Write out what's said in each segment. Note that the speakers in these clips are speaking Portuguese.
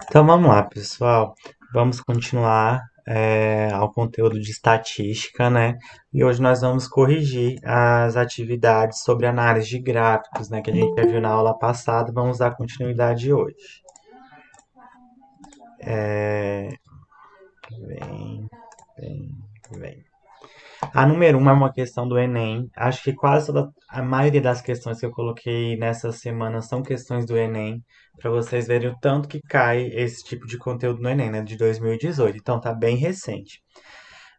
Então vamos lá, pessoal. Vamos continuar ao conteúdo de estatística, né? E hoje nós vamos corrigir as atividades sobre análise de gráficos, né? Que a gente já viu na aula passada. Vamos dar continuidade hoje. Vem, vem, vem. A número 1 é uma questão do Enem. Acho que quase toda a maioria das questões que eu coloquei nessa semana são questões do Enem, para vocês verem o tanto que cai esse tipo de conteúdo no Enem, né, de 2018. Então tá bem recente.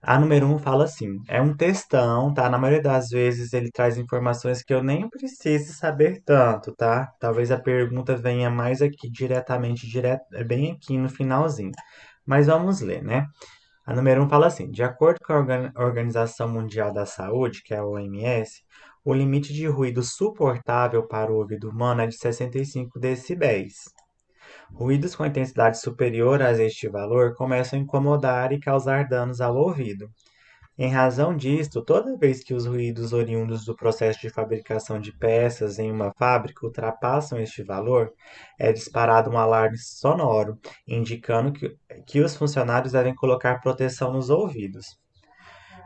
A número 1 fala assim: é um textão, tá? Na maioria das vezes ele traz informações que eu nem preciso saber tanto, tá? Talvez a pergunta venha mais aqui diretamente, bem aqui no finalzinho. Mas vamos ler, né? A número 1 fala assim: de acordo com a Organização Mundial da Saúde, que é a OMS, o limite de ruído suportável para o ouvido humano é de 65 decibéis. Ruídos com intensidade superior a este valor começam a incomodar e causar danos ao ouvido. Em razão disto, toda vez que os ruídos oriundos do processo de fabricação de peças em uma fábrica ultrapassam este valor, é disparado um alarme sonoro, indicando que os funcionários devem colocar proteção nos ouvidos.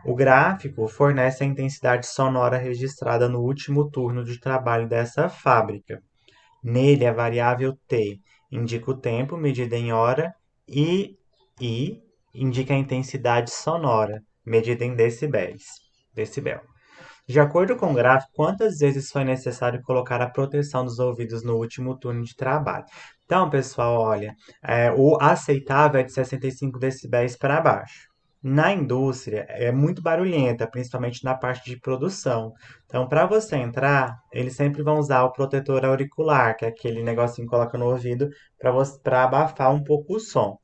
O gráfico fornece a intensidade sonora registrada no último turno de trabalho dessa fábrica. Nele, a variável T indica o tempo medido em hora e I indica a intensidade sonora medida em decibéis. Decibel. De acordo com o gráfico, quantas vezes foi necessário colocar a proteção dos ouvidos no último turno de trabalho? Então, pessoal, olha, o aceitável é de 65 decibéis para baixo. Na indústria, é muito barulhenta, principalmente na parte de produção. Então, para você entrar, eles sempre vão usar o protetor auricular, que é aquele negocinho que coloca no ouvido para abafar um pouco o som.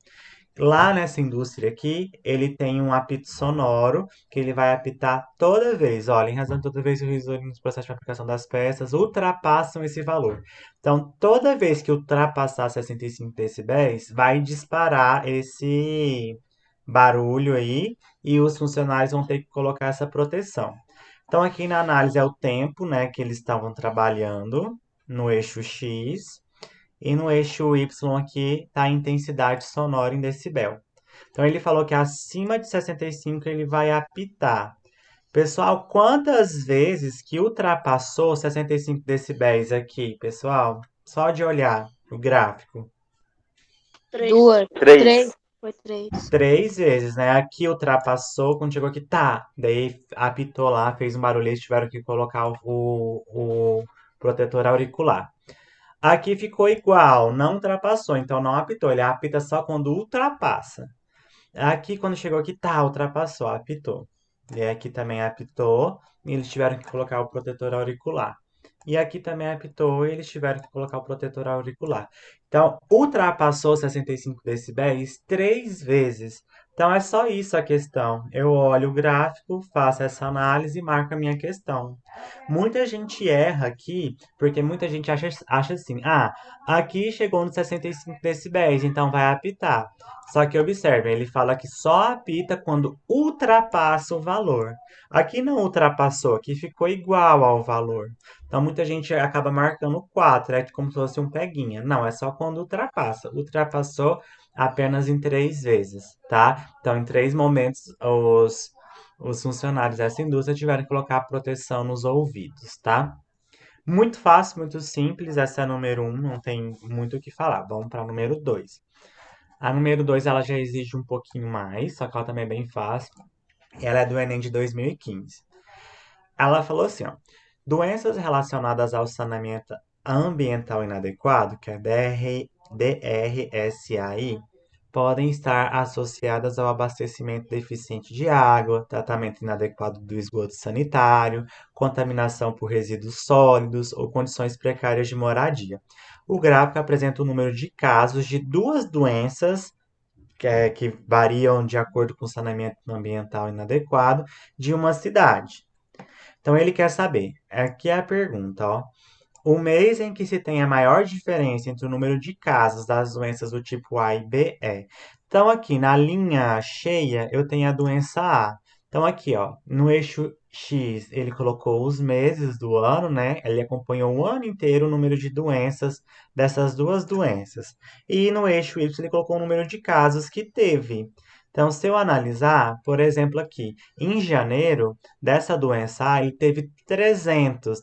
Lá nessa indústria aqui, ele tem um apito sonoro que ele vai apitar toda vez. Olha, em razão de toda vez que os nos processos de fabricação das peças ultrapassam esse valor. Então, toda vez que ultrapassar 65 decibéis, vai disparar esse barulho aí e os funcionários vão ter que colocar essa proteção. Então, aqui na análise é o tempo, né, que eles estavam trabalhando no eixo X. E no eixo Y aqui está a intensidade sonora em decibel. Então ele falou que acima de 65 ele vai apitar. Pessoal, quantas vezes que ultrapassou 65 decibéis aqui, pessoal? Só de olhar o gráfico. Três. Duas, três, Três. foi três. 3 vezes, né? Aqui ultrapassou, quando chegou aqui, tá. Daí apitou lá, fez um barulho, eles tiveram que colocar o protetor auricular. Aqui ficou igual, não ultrapassou, então não apitou. Ele apita só quando ultrapassa. Aqui, quando chegou aqui, tá, ultrapassou, apitou. E aqui também apitou, e eles tiveram que colocar o protetor auricular. E aqui também apitou, e eles tiveram que colocar o protetor auricular. Então, ultrapassou 65 decibéis 3 vezes. Então, é só isso a questão. Eu olho o gráfico, faço essa análise e marco a minha questão. Muita gente erra aqui, porque muita gente acha assim, aqui chegou nos 65 decibéis, então vai apitar. Só que observem, ele fala que só apita quando ultrapassa o valor. Aqui não ultrapassou, aqui ficou igual ao valor. Então muita gente acaba marcando 4, é como se fosse um peguinha. Não, é só quando ultrapassa. Ultrapassou apenas em 3 vezes, tá? Então em 3 momentos os funcionários dessa indústria tiveram que colocar proteção nos ouvidos, tá? Muito fácil, muito simples. Essa é a número 1, não tem muito o que falar. Vamos para a número 2. A número 2 ela já exige um pouquinho mais, só que ela também é bem fácil. Ela é do Enem de 2015. Ela falou assim, ó, doenças relacionadas ao saneamento ambiental inadequado, que é DRSAI, podem estar associadas ao abastecimento deficiente de água, tratamento inadequado do esgoto sanitário, contaminação por resíduos sólidos ou condições precárias de moradia. O gráfico apresenta o número de casos de duas doenças que variam de acordo com o saneamento ambiental inadequado de uma cidade. Então ele quer saber, aqui é a pergunta, ó. O mês em que se tem a maior diferença entre o número de casos das doenças do tipo A e B é. Então aqui na linha cheia eu tenho a doença A. Então aqui, ó, no eixo X, ele colocou os meses do ano, né? Ele acompanhou o ano inteiro o número de doenças dessas duas doenças. E no eixo Y, ele colocou o número de casos que teve. Então, se eu analisar, por exemplo, aqui, em janeiro, dessa doença A, ele teve 300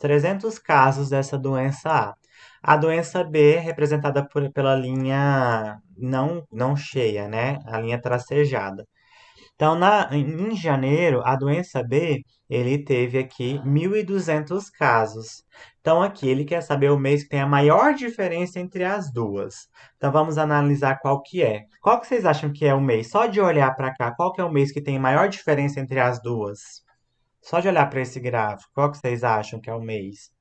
casos dessa doença A. A doença B, representada pela linha não cheia, né? A linha tracejada. Então, em janeiro, a doença B, ele teve aqui 1.200 casos. Então, aqui, ele quer saber o mês que tem a maior diferença entre as duas. Então, vamos analisar qual que é. Qual que vocês acham que é o mês? Só de olhar para cá, qual que é o mês que tem a maior diferença entre as duas? Só de olhar para esse gráfico, qual que vocês acham que é o mês?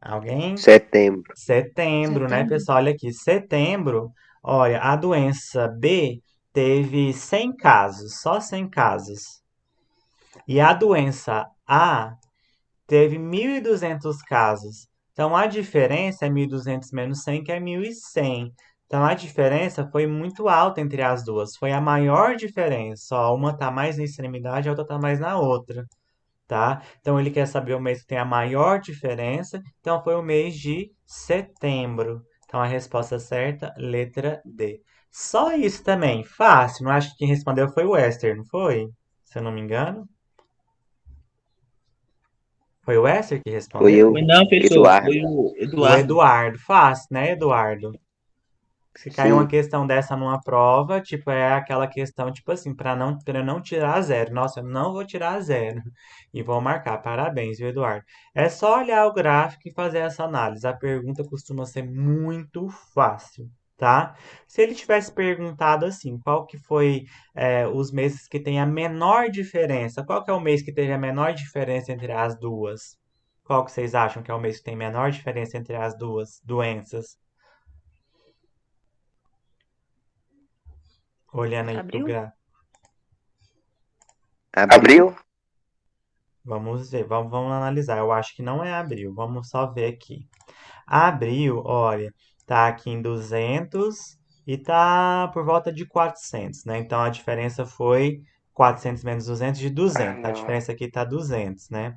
Alguém? Setembro. Setembro, né, Setembro. pessoal? Olha aqui, setembro, olha, a doença B teve 100 casos, só 100 casos. E a doença A teve 1.200 casos. Então a diferença é 1.200 menos 100, que é 1.100. Então a diferença foi muito alta entre as duas. Foi a maior diferença. Só uma está mais na extremidade, a outra está mais na outra, tá? Então ele quer saber o mês que tem a maior diferença. Então foi o mês de setembro. Então a resposta certa, letra D. Só isso também, fácil. Não acho que quem respondeu foi o Esther, não foi? Se eu não me engano. Foi o Esther que Foi respondeu? eu, Foi não, professor, Eduardo. foi o O Eduardo. Eduardo. Fácil, né, Eduardo? Se cair uma Sim, questão dessa numa prova, tipo, é aquela questão, tipo assim, para não tirar zero. Nossa, eu não vou tirar zero. E vou marcar. Parabéns, viu, Eduardo? É só olhar o gráfico e fazer essa análise. A pergunta costuma ser muito fácil, tá? Se ele tivesse perguntado assim, qual que foi os meses que tem a menor diferença? Qual que é o mês que teve a menor diferença entre as duas? Qual que vocês acham que é o mês que tem menor diferença entre as duas doenças? Olhando aí pro Abril? gráfico. abril? Vamos ver, vamos analisar. Eu acho que não é abril. Vamos só ver aqui. Abril, olha, tá aqui em 200 e tá por volta de 400, né? Então a diferença foi 400 menos 200 de Ah, 200. A não. diferença aqui tá 200, né?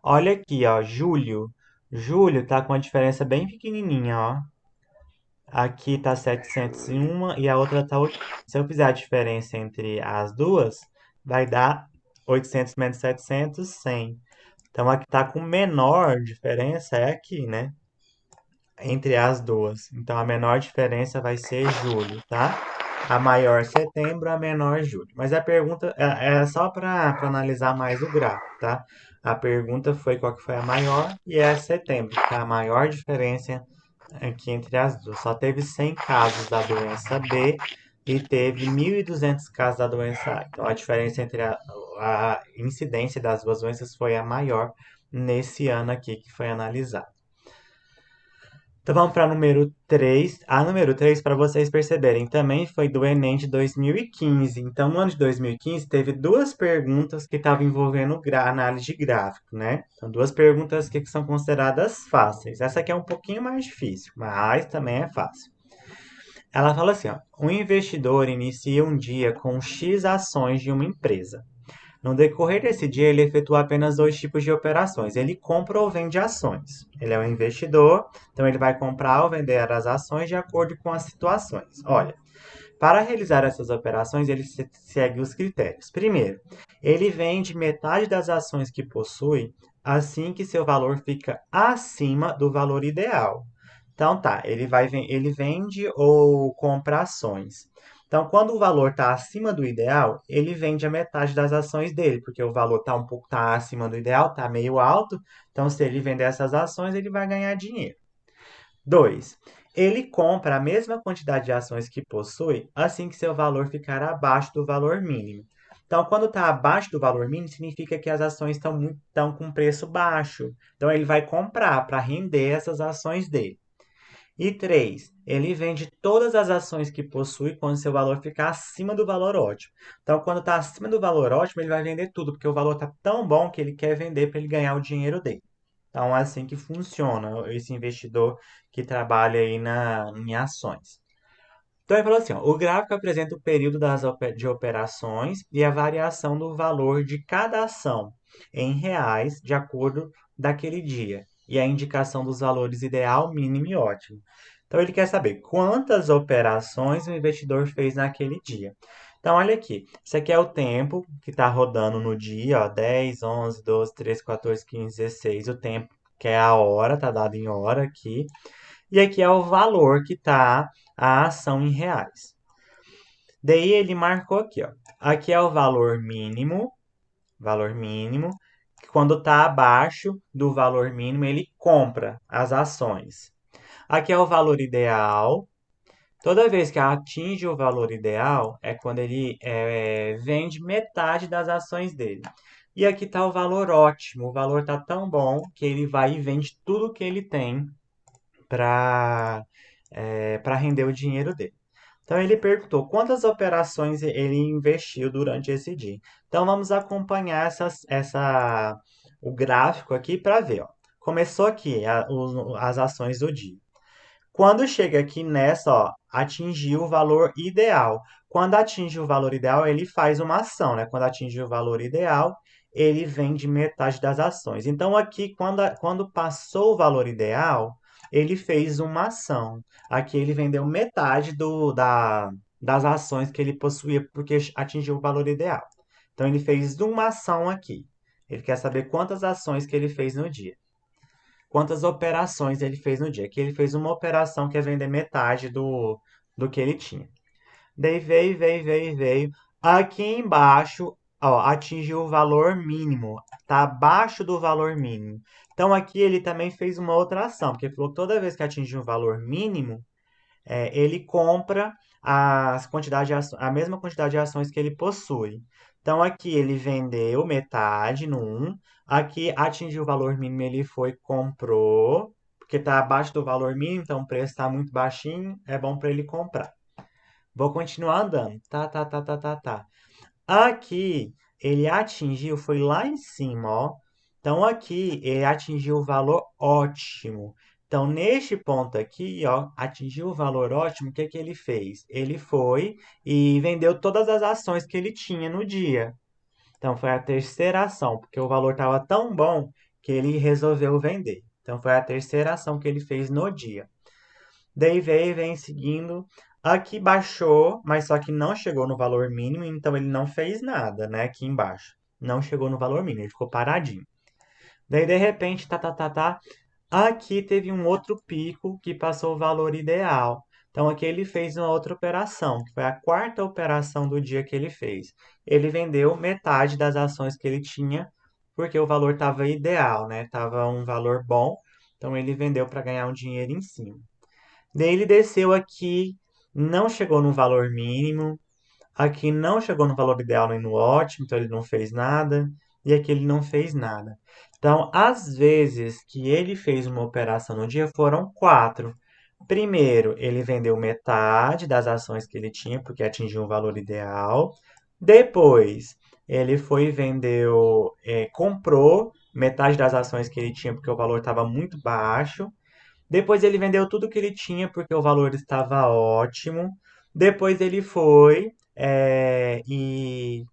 Olha aqui, ó, julho. Julho tá com a diferença bem pequenininha, ó. Aqui tá 701 e a outra tá 800. Se eu fizer a diferença entre as duas, vai dar 800 menos 700, 100. Então, a que está com menor diferença é aqui, né? Entre as duas. Então, a menor diferença vai ser julho, tá? A maior setembro, a menor julho. Mas a pergunta é só para analisar mais o gráfico, tá? A pergunta foi qual que foi a maior e é setembro, que tá a maior diferença aqui entre as duas. Só teve 100 casos da doença B e teve 1.200 casos da doença A. Então, a diferença entre a incidência das duas doenças foi a maior nesse ano aqui que foi analisado. Então vamos para número 3. A número 3, para vocês perceberem, também foi do Enem de 2015. Então, no ano de 2015, teve duas perguntas que estavam envolvendo análise de gráfico, né? Então, duas perguntas que são consideradas fáceis. Essa aqui é um pouquinho mais difícil, mas também é fácil. Ela fala assim, ó, um investidor inicia um dia com X ações de uma empresa. No decorrer desse dia, ele efetua apenas dois tipos de operações. Ele compra ou vende ações. Ele é um investidor, então ele vai comprar ou vender as ações de acordo com as situações. Olha, para realizar essas operações, ele segue os critérios. Primeiro, ele vende metade das ações que possui assim que seu valor fica acima do valor ideal. Então tá, ele vende ou compra ações. Então, quando o valor está acima do ideal, ele vende a metade das ações dele, porque o valor está um pouco acima do ideal, está meio alto. Então, se ele vender essas ações, ele vai ganhar dinheiro. 2. Ele compra a mesma quantidade de ações que possui assim que seu valor ficar abaixo do valor mínimo. Então, quando está abaixo do valor mínimo, significa que as ações estão com preço baixo. Então, ele vai comprar para render essas ações dele. E 3, ele vende todas as ações que possui quando seu valor ficar acima do valor ótimo. Então, quando está acima do valor ótimo, ele vai vender tudo, porque o valor está tão bom que ele quer vender para ele ganhar o dinheiro dele. Então, é assim que funciona esse investidor que trabalha aí em ações. Então ele falou assim, ó, o gráfico apresenta o período de operações e a variação do valor de cada ação em reais de acordo daquele dia e a indicação dos valores ideal, mínimo e ótimo. Então ele quer saber quantas operações o investidor fez naquele dia. Então olha aqui, isso aqui é o tempo que está rodando no dia, ó, 10, 11, 12, 13, 14, 15, 16, o tempo que é a hora, tá dado em hora aqui. E aqui é o valor que está a ação em reais. Daí ele marcou aqui, ó. Aqui é o valor mínimo, que quando está abaixo do valor mínimo, ele compra as ações. Aqui é o valor ideal. Toda vez que atinge o valor ideal, é quando ele vende metade das ações dele. E aqui está o valor ótimo. O valor está tão bom que ele vai e vende tudo que ele tem para para render o dinheiro dele. Então ele perguntou quantas operações ele investiu durante esse dia. Então vamos acompanhar o gráfico aqui para ver. Ó. Começou aqui as ações do dia. Quando chega aqui nessa, ó, atingiu o valor ideal. Quando atinge o valor ideal, ele faz uma ação, né? Quando atinge o valor ideal, ele vende metade das ações. Então aqui, quando passou o valor ideal, ele fez uma ação. Aqui ele vendeu metade das ações que ele possuía porque atingiu o valor ideal. Então ele fez uma ação aqui. Ele quer saber quantas ações que ele fez no dia. Quantas operações ele fez no dia. Aqui ele fez uma operação que é vender metade do que ele tinha. Daí veio. Aqui embaixo, ó, atingiu o valor mínimo. Está abaixo do valor mínimo. Então aqui ele também fez uma outra ação, porque ele falou que toda vez que atingiu o valor mínimo, ele compra a mesma quantidade de ações que ele possui. Então aqui ele vendeu metade no 1, aqui atingiu o valor mínimo, ele foi comprou, porque está abaixo do valor mínimo, então o preço está muito baixinho, é bom para ele comprar. Vou continuar andando. Tá. Aqui ele atingiu, foi lá em cima, ó. Então aqui ele atingiu o valor ótimo. Então neste ponto aqui, ó, atingiu o valor ótimo, o que que ele fez? Ele foi e vendeu todas as ações que ele tinha no dia. Então foi a terceira ação, porque o valor estava tão bom que ele resolveu vender. Então foi a terceira ação que ele fez no dia. Daí vem seguindo. Aqui baixou, mas só que não chegou no valor mínimo, então ele não fez nada, né? Aqui embaixo. Não chegou no valor mínimo, ele ficou paradinho. Daí, de repente, tá. Aqui teve um outro pico que passou o valor ideal. Então, aqui ele fez uma outra operação, que foi a quarta operação do dia que ele fez. Ele vendeu metade das ações que ele tinha, porque o valor estava ideal, né? Tava um valor bom, então ele vendeu para ganhar um dinheiro em cima. Daí ele desceu aqui, não chegou no valor mínimo, aqui não chegou no valor ideal nem no ótimo, então ele não fez nada, e aqui ele não fez nada. Então, às vezes que ele fez uma operação no dia foram quatro. Primeiro, ele vendeu metade das ações que ele tinha, porque atingiu o valor ideal. Depois, ele foi e vendeu, comprou metade das ações que ele tinha, porque o valor estava muito baixo. Depois ele vendeu tudo que ele tinha porque o valor estava ótimo. Depois ele foi e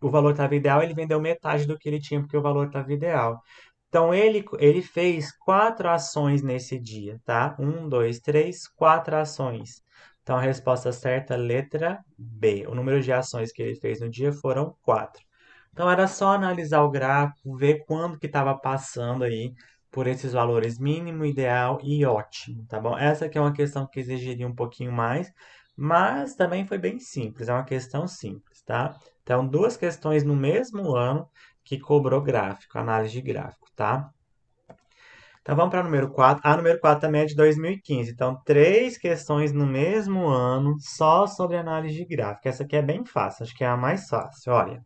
o valor estava ideal, ele vendeu metade do que ele tinha porque o valor estava ideal. Então ele fez quatro ações nesse dia, tá? Um, dois, três, quatro ações. Então a resposta certa, letra B. O número de ações que ele fez no dia foram quatro. Então era só analisar o gráfico, ver quando que estava passando aí por esses valores mínimo, ideal e ótimo, tá bom? Essa aqui é uma questão que exigiria um pouquinho mais, mas também foi bem simples, é uma questão simples, tá? Então, duas questões no mesmo ano que cobrou gráfico, análise de gráfico, tá? Então vamos para o número 4. A número 4 também é de 2015. Então, três questões no mesmo ano só sobre análise de gráfico. Essa aqui é bem fácil, acho que é a mais fácil. Olha,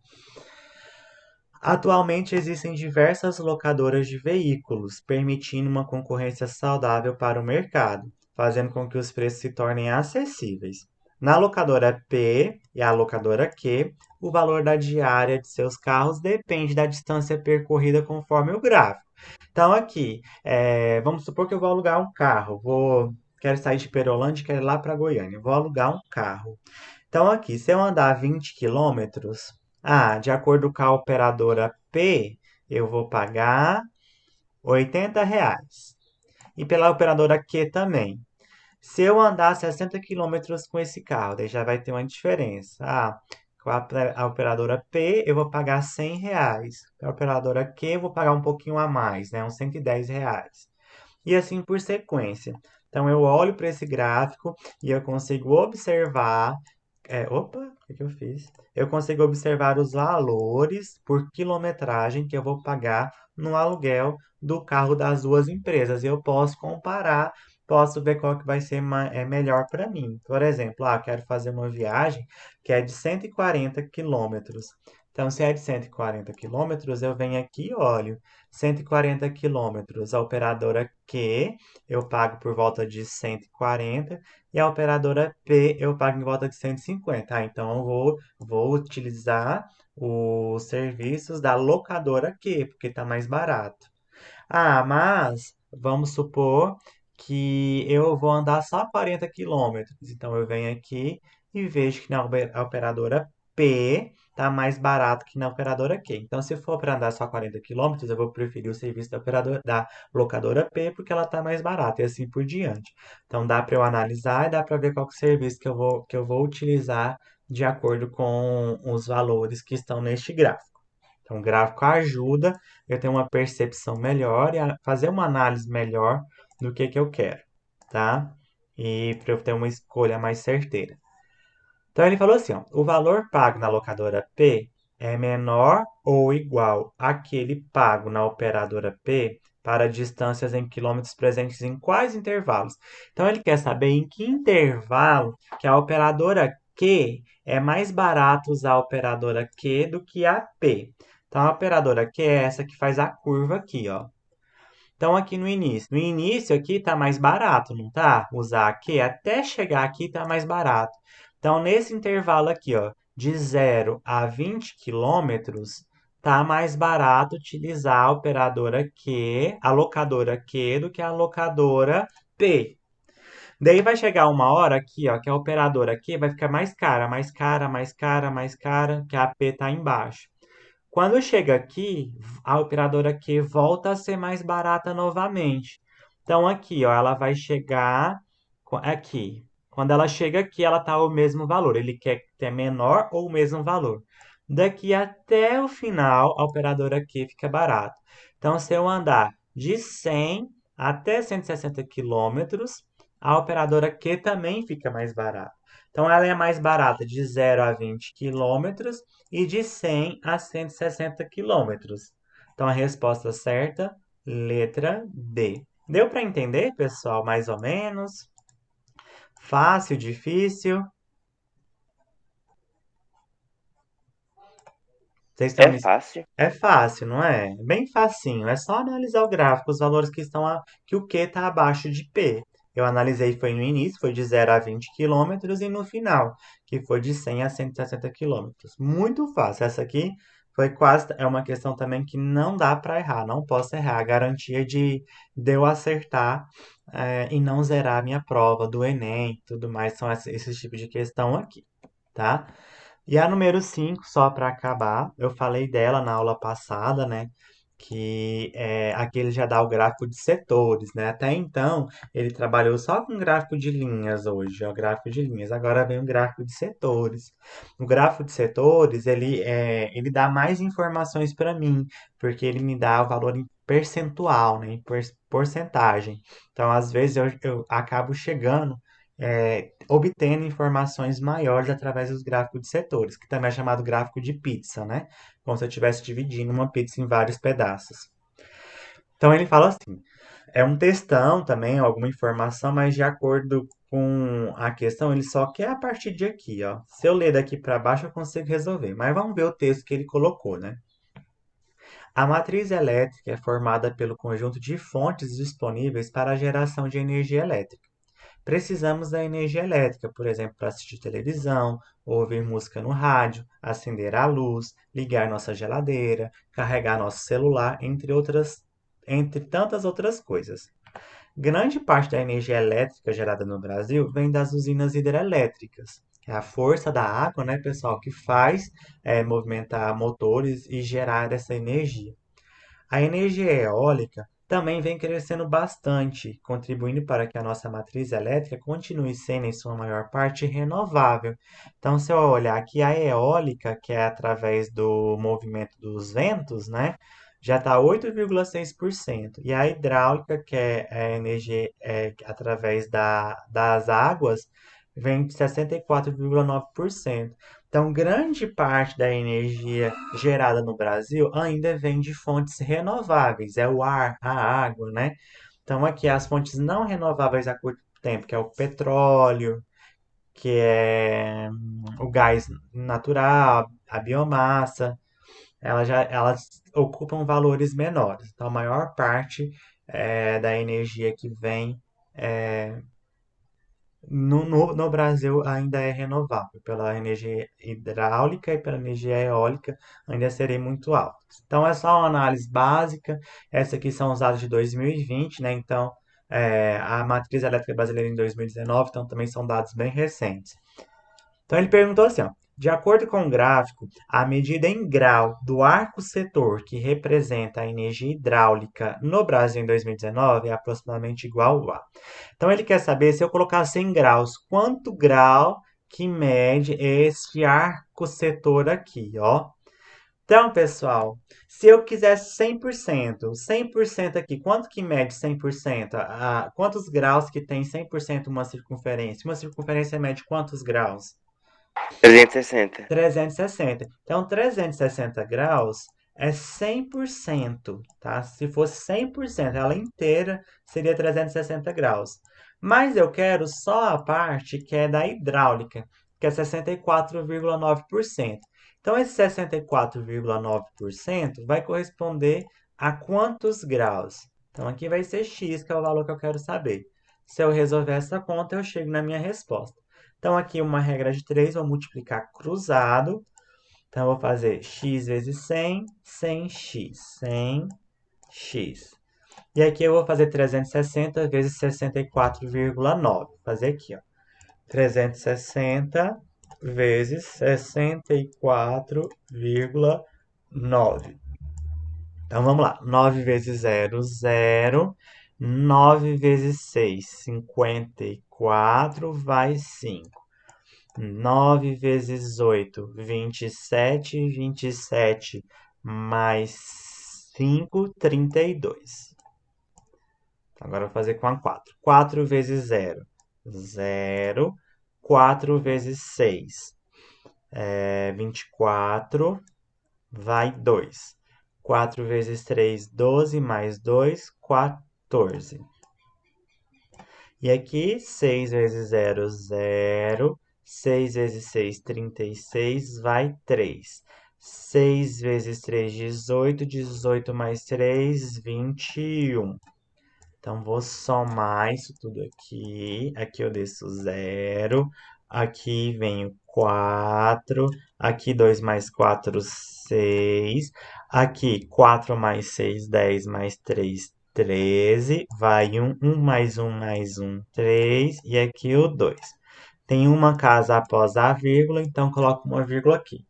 atualmente existem diversas locadoras de veículos, permitindo uma concorrência saudável para o mercado, fazendo com que os preços se tornem acessíveis. Na locadora P e a locadora Q, o valor da diária de seus carros depende da distância percorrida conforme o gráfico. Então, aqui, vamos supor que eu vou alugar um carro, quero sair de Perolândia e quero ir lá para Goiânia. Vou alugar um carro. Então, aqui, se eu andar 20 quilômetros, de acordo com a operadora P, eu vou pagar R$ 80. E pela operadora Q também. Se eu andar 60 quilômetros com esse carro, daí já vai ter uma diferença. Com a operadora P, eu vou pagar R$ 100. Com a operadora Q, eu vou pagar um pouquinho a mais, né? Uns R$ 110. E assim por sequência. Então, eu olho para esse gráfico e eu consigo observar. Opa, o que eu fiz? Eu consigo observar os valores por quilometragem que eu vou pagar no aluguel do carro das duas empresas. Eu posso comparar, posso ver qual que vai ser melhor para mim. Por exemplo, quero fazer uma viagem que é de 140 quilômetros. Então, se é de 140 quilômetros, eu venho aqui e olho. 140 quilômetros, a operadora Q eu pago por volta de 140 e a operadora P eu pago em volta de 150. Então eu vou utilizar os serviços da locadora Q, porque está mais barato. Mas vamos supor que eu vou andar só 40 quilômetros. Então eu venho aqui e vejo que na operadora P está mais barato que na operadora Q. Então, se for para andar só 40 quilômetros, eu vou preferir o serviço da locadora P porque ela está mais barata e assim por diante. Então, dá para eu analisar e dá para ver qual que é o serviço que eu vou utilizar de acordo com os valores que estão neste gráfico. Então, o gráfico ajuda eu ter uma percepção melhor e fazer uma análise melhor do que eu quero, tá? E para eu ter uma escolha mais certeira. Então, ele falou assim, ó, o valor pago na locadora P é menor ou igual àquele pago na operadora P para distâncias em quilômetros presentes em quais intervalos? Então, ele quer saber em que intervalo que a operadora Q é mais barato usar a operadora Q do que a P. Então, a operadora Q é essa que faz a curva aqui, ó. Então, aqui no início. No início aqui tá mais barato, não tá? Usar aqui, até chegar aqui tá mais barato. Então, nesse intervalo aqui, ó, de 0 a 20 quilômetros, tá mais barato utilizar a operadora Q, a locadora Q, do que a locadora P. Daí vai chegar uma hora aqui, ó, que a operadora Q vai ficar mais cara, mais cara, mais cara, mais cara, que a P tá embaixo. Quando chega aqui, a operadora Q volta a ser mais barata novamente. Então, aqui, ó, ela vai chegar aqui. Quando ela chega aqui, ela está o mesmo valor. Ele quer ter menor ou o mesmo valor. Daqui até o final, a operadora Q fica barata. Então, se eu andar de 100 até 160 quilômetros, a operadora Q também fica mais barata. Então, ela é mais barata de 0 a 20 quilômetros e de 100 a 160 quilômetros. Então, a resposta certa, letra D. Deu para entender, pessoal, mais ou menos? Fácil, difícil? Vocês estão É me... fácil. É fácil, não é? Bem facinho. É só analisar o gráfico, os valores que o Q está abaixo de P. Eu analisei foi no início, foi de 0 a 20 quilômetros, e no final, que foi de 100 a 160 quilômetros. Muito fácil. Essa aqui foi quase. É uma questão também que não dá para errar, não posso errar. A garantia de eu acertar e não zerar a minha prova do Enem e tudo mais são esses tipos de questão aqui, tá? E a número 5 só para acabar, eu falei dela na aula passada, né? Aqui ele já dá o gráfico de setores, né? Até então, ele trabalhou só com gráfico de linhas hoje, ó, gráfico de linhas. Agora vem o gráfico de setores. O gráfico de setores, ele dá mais informações para mim, porque ele me dá o valor em percentual, né? Em porcentagem. Então, às vezes, eu acabo chegando obtendo informações maiores através dos gráficos de setores, que também é chamado gráfico de pizza, né? Como se eu estivesse dividindo uma pizza em vários pedaços. Então ele fala assim: é um textão também, alguma informação, mas de acordo com a questão, ele só quer a partir de aqui, ó. Se eu ler daqui para baixo, eu consigo resolver. Mas vamos ver o texto que ele colocou, né? A matriz elétrica é formada pelo conjunto de fontes disponíveis para a geração de energia elétrica. Precisamos da energia elétrica, por exemplo, para assistir televisão, ouvir música no rádio, acender a luz, ligar nossa geladeira, carregar nosso celular, entre tantas outras coisas. Grande parte da energia elétrica gerada no Brasil vem das usinas hidrelétricas. É a força da água, né, pessoal, que faz movimentar motores e gerar essa energia. A energia eólica também vem crescendo bastante, contribuindo para que a nossa matriz elétrica continue sendo, em sua maior parte, renovável. Então, se eu olhar aqui, a eólica, que é através do movimento dos ventos, né, já está 8,6%. E a hidráulica, que é a energia através das águas, vem de 64,9%. Então, grande parte da energia gerada no Brasil ainda vem de fontes renováveis, é o ar, a água, né? Então, aqui as fontes não renováveis a curto tempo, que é o petróleo, que é o gás natural, a biomassa, elas ocupam valores menores. Então, a maior parte da energia que vem no Brasil ainda é renovável, pela energia hidráulica e pela energia eólica ainda serem muito altas. Então é só uma análise básica, essa aqui são os dados de 2020, né? Então a matriz elétrica brasileira em 2019, então também são dados bem recentes. Então ele perguntou assim, ó, de acordo com o gráfico, a medida em grau do arco setor que representa a energia hidráulica no Brasil em 2019 é aproximadamente igual a. Então ele quer saber se eu colocar 100 graus, quanto grau que mede este arco setor aqui, ó. Então, pessoal, se eu quisesse 100% aqui, quanto que mede 100%? Quantos graus que tem 100% uma circunferência? Uma circunferência mede quantos graus? 360. 360. Então, 360 graus é 100%, tá? Se fosse 100%, ela inteira seria 360 graus. Mas eu quero só a parte que é da hidráulica, que é 64,9%. Então, esse 64,9% vai corresponder a quantos graus? Então, aqui vai ser x, que é o valor que eu quero saber. Se eu resolver essa conta, eu chego na minha resposta. Então, aqui uma regra de 3, vou multiplicar cruzado. Então, eu vou fazer x vezes 100, 100x, 100x. E aqui eu vou fazer 360 vezes 64,9. Vou fazer aqui, ó. 360 vezes 64,9. Então, vamos lá. 9 vezes 0, 0. 9 vezes 6, 54, vai 5. 9 vezes 8, 27. 27 mais 5, 32. Agora eu vou fazer com a 4. 4 vezes 0, 0. 4 vezes 6, 24, vai 2. 4 vezes 3, 12, mais 2, 14. E aqui, 6 vezes 0, 0. 6 vezes 6, 36, vai 3. 6 vezes 3, 18. 18 mais 3, 21. Então, vou somar isso tudo aqui. Aqui eu desço 0. Aqui vem 4. Aqui 2 mais 4, 6. Aqui 4 mais 6, 10 mais 3, 13. Vai 1. 1 mais 1 mais 1, 3. E aqui o 2. Tem uma casa após a vírgula, então coloco uma vírgula aqui.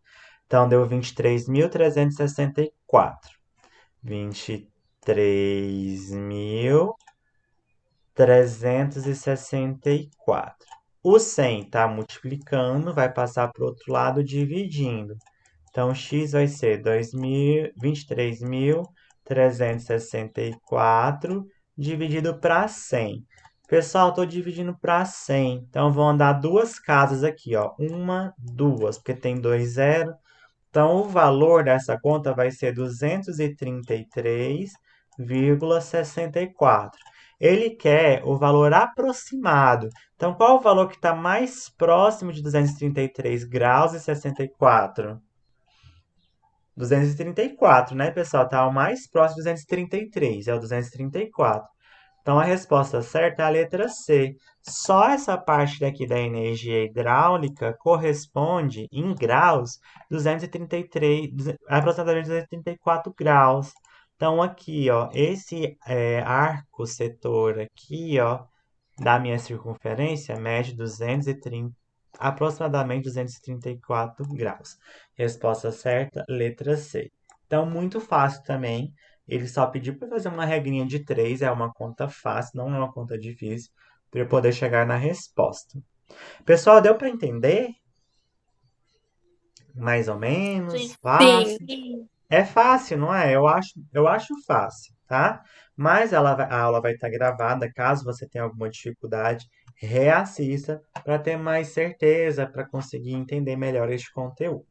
Então, deu 23.364. 23.364. O 100 está multiplicando, vai passar para o outro lado dividindo. Então, x vai ser 23.364 dividido para 100. Pessoal, estou dividindo para 100. Então, vão andar duas casas aqui, ó. Uma, duas, porque tem 2 zeros. Então, o valor dessa conta vai ser 233,64. Ele quer o valor aproximado. Então, qual o valor que está mais próximo de 233 graus e 64? 234, né, pessoal? Está o mais próximo de 233, é o 234. Então, a resposta certa é a letra C. Só essa parte daqui da energia hidráulica corresponde, em graus, 233, aproximadamente 234 graus. Então, aqui, ó, esse arco setor aqui, ó, da minha circunferência mede 230, aproximadamente 234 graus. Resposta certa, letra C. Então, muito fácil também. Ele só pediu para fazer uma regrinha de 3, é uma conta fácil, não é uma conta difícil, para eu poder chegar na resposta. Pessoal, deu para entender? Mais ou menos? Sim. Fácil? É fácil, não é? Eu acho fácil, tá? Mas a aula vai estar gravada. Caso você tenha alguma dificuldade, reassista para ter mais certeza, para conseguir entender melhor este conteúdo.